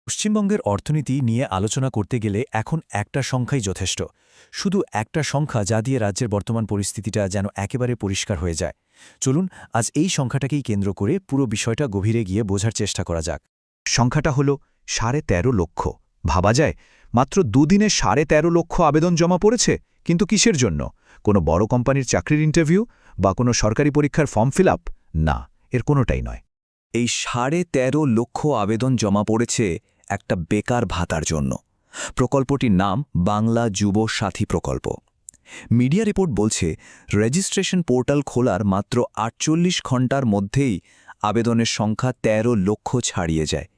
পশ্চিমবঙ্গের অর্থনীতি নিয়ে আলোচনা করতে গেলে এখন একটা সংখ্যাই যথেষ্ট। শুধু একটা সংখ্যা যা দিয়ে রাজ্যের বর্তমান পরিস্থিতিটা যেন একেবারে পরিষ্কার হয়ে যায়। চলুন আজ এই সংখ্যাটাকেই কেন্দ্র করে পুরো বিষয়টা গভীরে গিয়ে বোঝার চেষ্টা করা যাক। সংখ্যাটা হল 13.5 লক্ষ। ভাবা যায়, মাত্র দুদিনে 13.5 লক্ষ আবেদন জমা পড়েছে। কিন্তু কিসের জন্য? কোনো বড় কোম্পানির চাকরির ইন্টারভিউ বা কোনো সরকারি পরীক্ষার ফর্ম ফিল আপ? না, এর কোনোটাই নয়। এই 13.5 লক্ষ আবেদন জমা পড়েছে একটা বেকার ভাতার জন্য। প্রকল্পটির নাম বাংলা যুব সাথী প্রকল্প। মিডিয়া রিপোর্ট বলছে, রেজিস্ট্রেশন পোর্টাল খোলার মাত্র 48 ঘণ্টার মধ্যেই আবেদনের সংখ্যা 13 লক্ষ ছাড়িয়ে যায়।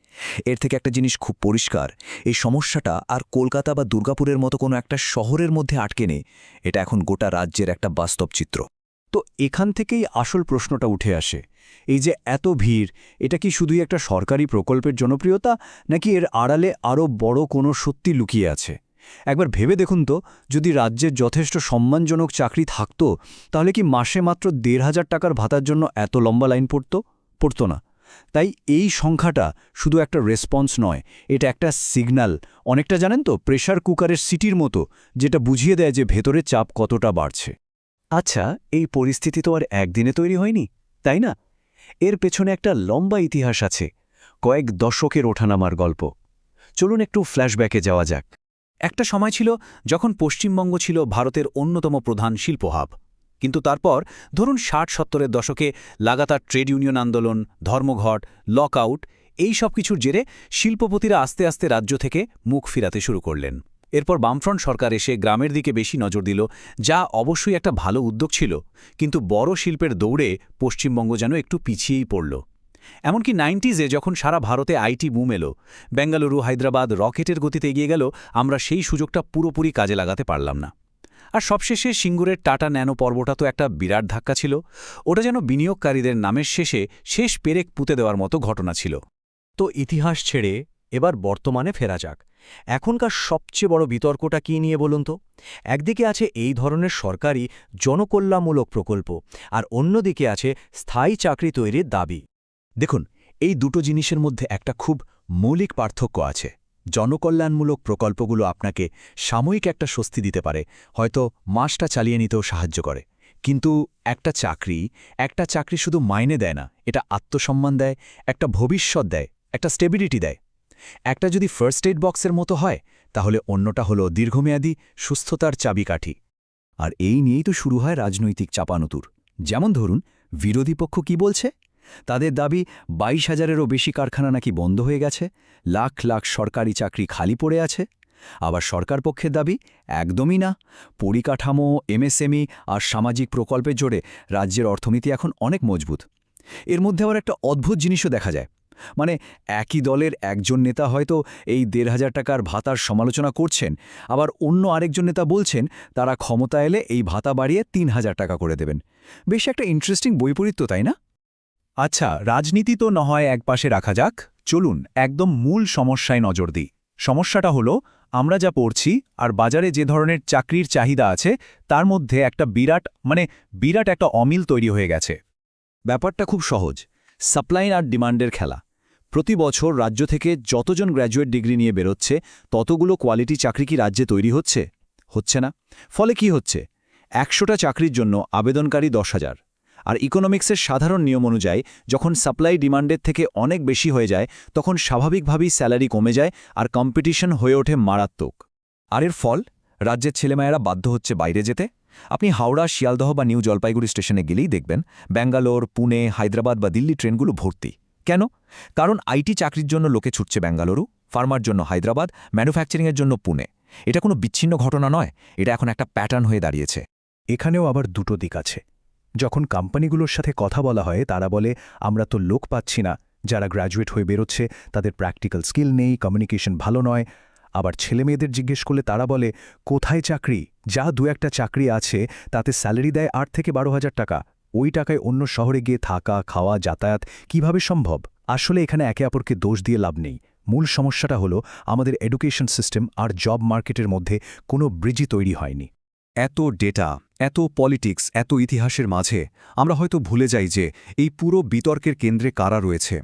এর থেকে একটা জিনিস খুব পরিষ্কার, এই সমস্যাটা আর কলকাতা বা দুর্গাপুরের মতো কোনো একটা শহরের মধ্যে আটকে নেই, এটা এখন গোটা রাজ্যের একটা বাস্তব চিত্র। তো এখান থেকেই আসল প্রশ্নটা উঠে আসে, এই যে এত ভিড়, এটা কি শুধুই একটা সরকারি প্রকল্পের জনপ্রিয়তা, নাকি এর আড়ালে আরও বড় কোনো সত্যি লুকিয়ে আছে? একবার ভেবে দেখুন তো, যদি রাজ্যের যথেষ্ট সম্মানজনক চাকরি থাকত, তাহলে কি মাসে মাত্র ১,৫০০ টাকার ভাতার জন্য এত লম্বা লাইন পড়তো না। তাই এই সংখ্যাটা শুধু একটা রেসপন্স নয়, এটা একটা সিগন্যাল। অনেকটা জানেন তো, প্রেসার কুকারের সিটির মতো, যেটা বুঝিয়ে দেয় যে ভেতরে চাপ কতটা বাড়ছে। আচ্ছা, এই পরিস্থিতি তো আর একদিনে তৈরি হয়নি, তাই না? এর পেছনে একটা লম্বা ইতিহাস আছে, কয়েক দশকের ওঠানামার গল্প। চলুন একটু ফ্ল্যাশব্যাকে যাওয়া যাক। একটা সময় ছিল যখন পশ্চিমবঙ্গ ছিল ভারতের অন্যতম প্রধান শিল্প হাব। কিন্তু তারপর ধরুন ৬০-৭০-এর দশকে লাগাতার ট্রেড ইউনিয়ন আন্দোলন, ধর্মঘট, লকআউট, এই সব কিছুর জেরে শিল্পপতিরা আস্তে আস্তে রাজ্য থেকে মুখ ফিরাতে শুরু করলেন। এরপর বামফ্রন্ট সরকার এসে গ্রামের দিকে বেশি নজর দিল, যা অবশ্যই একটা ভালো উদ্যোগ ছিল, কিন্তু বড় শিল্পের দৌড়ে পশ্চিমবঙ্গ যেন একটু পিছিয়েই পড়ল। এমনকি 90s-এ যখন সারা ভারতে আইটি বুম এলো, বেঙ্গালুরু, হায়দ্রাবাদ রকেটের গতিতে এগিয়ে গেল, আমরা সেই সুযোগটা পুরোপুরি কাজে লাগাতে পারলাম না। আর সবশেষে সিঙ্গুরের টাটা ন্যানো পর্বটা তো একটা বিরাট ধাক্কা ছিল। ওটা যেন বিনিয়োগকারীদের নামের শেষ পেরেক পুঁতে দেওয়ার মতো ঘটনা ছিল। তো ইতিহাস ছেড়ে এবার বর্তমানে ফেরা যাক। এখনকার সবচেয়ে বড় বিতর্কটা কী নিয়ে বলুন তো? একদিকে আছে এই ধরনের সরকারি জনকল্যাণমূলক প্রকল্প, আর অন্যদিকে আছে স্থায়ী চাকরি তৈরির দাবি। দেখুন, এই দুটো জিনিসের মধ্যে একটা খুব মৌলিক পার্থক্য আছে। জনকল্যাণমূলক প্রকল্পগুলো আপনাকে সাময়িক একটা স্বস্তি দিতে পারে, হয়তো মাসটা চালিয়ে নিতেও সাহায্য করে। কিন্তু একটা চাকরি শুধু মাইনে দেয় না, এটা আত্মসম্মান দেয়, একটা ভবিষ্যৎ দেয়, একটা স্টেবিলিটি দেয়। একটা যদি ফার্স্ট এইড বক্সের মতো হয়, তাহলে অন্যটা হলো দীর্ঘমেয়াদী সুস্থতার চাবিকাঠি। আর এই নিয়েই তো শুরু হয় রাজনৈতিক চাপানুতুর। যেমন ধরুন, বিরোধী পক্ষ কি বলছে? তাদের দাবি ২২,০০০-এরও বেশি কারখানা নাকি বন্ধ হয়ে গেছে, লাখ লাখ সরকারি চাকরি খালি পড়ে আছে। আবার সরকার পক্ষের দাবি একদমই না, পরিকাঠামো, এমএসএমই আর সামাজিক প্রকল্পের জোরে রাজ্যের অর্থনীতি এখন অনেক মজবুত। এর মধ্যে আবার একটা অদ্ভুত জিনিসও দেখা যায়, মানে একই দলের একজন নেতা হয়তো এই ১,৫০০ টাকার ভাতার সমালোচনা করছেন, আবার অন্য আরেকজন নেতা বলছেন তারা ক্ষমতা এলে এই ভাতা বাড়িয়ে ৩,০০০ টাকা করে দেবেন। বেশ একটা ইন্টারেস্টিং বৈপরীত্য, তাই না? আচ্ছা, রাজনীতি তো নয় একপাশে রাখা যাক, চলুন একদম মূল সমস্যায় নজর দিই। সমস্যাটা হলো, আমরা যা পড়ছি আর বাজারে যে ধরনের চাকরির চাহিদা আছে, তার মধ্যে একটা বিরাট একটা অমিল তৈরি হয়ে গেছে। ব্যাপারটা খুব সহজ, সাপ্লাই আর ডিমান্ডের খেলা। প্রতি বছর রাজ্য থেকে যতজন গ্র্যাজুয়েট ডিগ্রি নিয়ে বেরোচ্ছে, ততগুলো কোয়ালিটি চাকরি কি রাজ্যে তৈরি হচ্ছে না। ফলে কি হচ্ছে? ১০০টা চাকরির জন্য আবেদনকারী ১০,০০০। আর ইকোনমিক্সের সাধারণ নিয়ম অনুযায়ী যখন সাপ্লাই ডিমান্ডের থেকে অনেক বেশি হয়ে যায়, তখন স্বাভাবিকভাবেই স্যালারি কমে যায় আর কম্পিটিশন হয়ে ওঠে মারাত্মক। আর এর ফল, রাজ্যের ছেলেমেয়েরা বাধ্য হচ্ছে বাইরে যেতে। আপনি হাওড়া, শিয়ালদহ বা নিউ জলপাইগুড়ি স্টেশনে গেলেই দেখবেন ব্যাঙ্গালোর, পুনে, হায়দ্রাবাদ বা দিল্লি ট্রেনগুলো ভর্তি। কেন? কারণ আইটি চাকরির জন্য লোকে ছুটছে বেঙ্গালুরু, ফার্মার জন্য হায়দ্রাবাদ, ম্যানুফ্যাকচারিংয়ের জন্য পুনে। এটা কোনো বিচ্ছিন্ন ঘটনা নয়, এটা এখন একটা প্যাটার্ন হয়ে দাঁড়িয়েছে। এখানেও আবার দুটো দিক আছে। যখন কোম্পানিগুলোর সাথে কথা বলা হয়, তারা বলে আমরা তো লোক পাচ্ছি না, যারা গ্র্যাজুয়েট হয়ে বেরোচ্ছে তাদের প্র্যাকটিক্যাল স্কিল নেই, কমিউনিকেশন ভালো নয়। আবার ছেলেমেয়েদের জিজ্ঞেস করলে তারা বলে কোথায় চাকরি, যা দু একটা চাকরি আছে তাতে স্যালারি দেয় ৮ থেকে ১২,০০০ টাকা, ওই টাকায় অন্য শহরে গিয়ে থাকা, খাওয়া, যাতায়াত কিভাবে সম্ভব? আসলে এখানে একে অপরকে দোষ দিয়ে লাভ নেই। মূল সমস্যাটা হলো আমাদের এডুকেশন সিস্টেম আর জব মার্কেটের মধ্যে কোনো ব্রিজই তৈরি হয়নি। এত ডেটা, এত পলিটিক্স, এত ইতিহাসের মাঝে আমরা হয়তো ভুলে যাই যে এই পুরো বিতর্কের কেন্দ্রে কারা রয়েছে।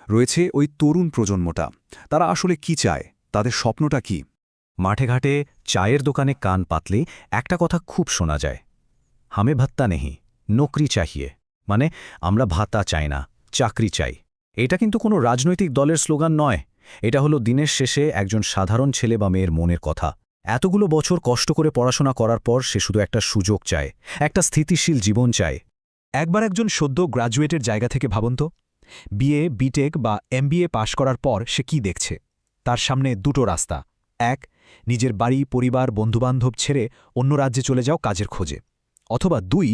রয়েছে ওই তরুণ প্রজন্মটা। তারা আসলে কি চায়, তাদের স্বপ্নটা কি? মাঠে ঘাটে চায়ের দোকানে কান পাতলে একটা কথা খুব শোনা যায়, হামে ভাত্তা নেহি, নকরি চাহিয়ে। মানে আমরা ভাতা চাই না, চাকরি চাই। এটা কিন্তু কোনো রাজনৈতিক দলের স্লোগান নয়, এটা হলো দিনের শেষে একজন সাধারণ ছেলে বা মেয়ের মনের কথা। এতগুলো বছর কষ্ট করে পড়াশোনা করার পর সে শুধু একটা সুযোগ চায়, একটা স্থিতিশীল জীবন চায়। একবার একজন সদ্য গ্র্যাজুয়েটের জায়গা থেকে ভাবুন তো, বিএ, বিটেক বা এমবিএ পাশ করার পর সে কি দেখছে? তার সামনে দুটো রাস্তা। এক, নিজের বাড়ি, পরিবার, বন্ধুবান্ধব ছেড়ে অন্য রাজ্যে চলে যাও কাজের খোঁজে। অথবা ২,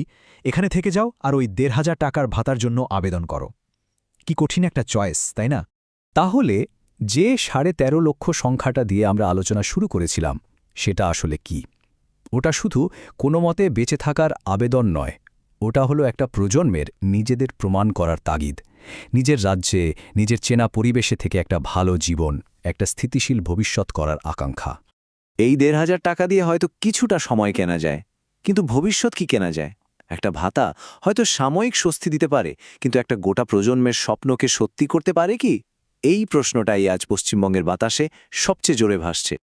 এখানে থেকে যাও আর ওই ১,৫০০ টাকার ভাতার জন্য আবেদন করো। কি কঠিন একটা চয়েস, তাই না? তাহলে যে ১৩.৫ লক্ষ সংখ্যাটা দিয়ে আমরা আলোচনা শুরু করেছিলাম, সেটা আসলে কি? ওটা শুধু কোনো মতে বেঁচে থাকার আবেদন নয়, ওটা হলো একটা প্রজন্মের নিজেদের প্রমাণ করার তাগিদ। নিজের রাজ্যে, নিজের চেনা পরিবেশে থেকে একটা ভালো জীবন, একটা স্থিতিশীল ভবিষ্যৎ করার আকাঙ্ক্ষা। এই ১,৫০০ টাকা দিয়ে হয়তো কিছুটা সময় কেনা যায়, কিন্তু ভবিষ্যৎ কি কেনা যায়? একটা ভাতা হয়তো সাময়িক স্বস্তি দিতে পারে, কিন্তু একটা গোটা প্রজন্মের স্বপ্নকে সত্যি করতে পারে কি? এই প্রশ্নটাই আজ পশ্চিমবঙ্গের বাতাসে সবচেয়ে জোরে ভাসছে।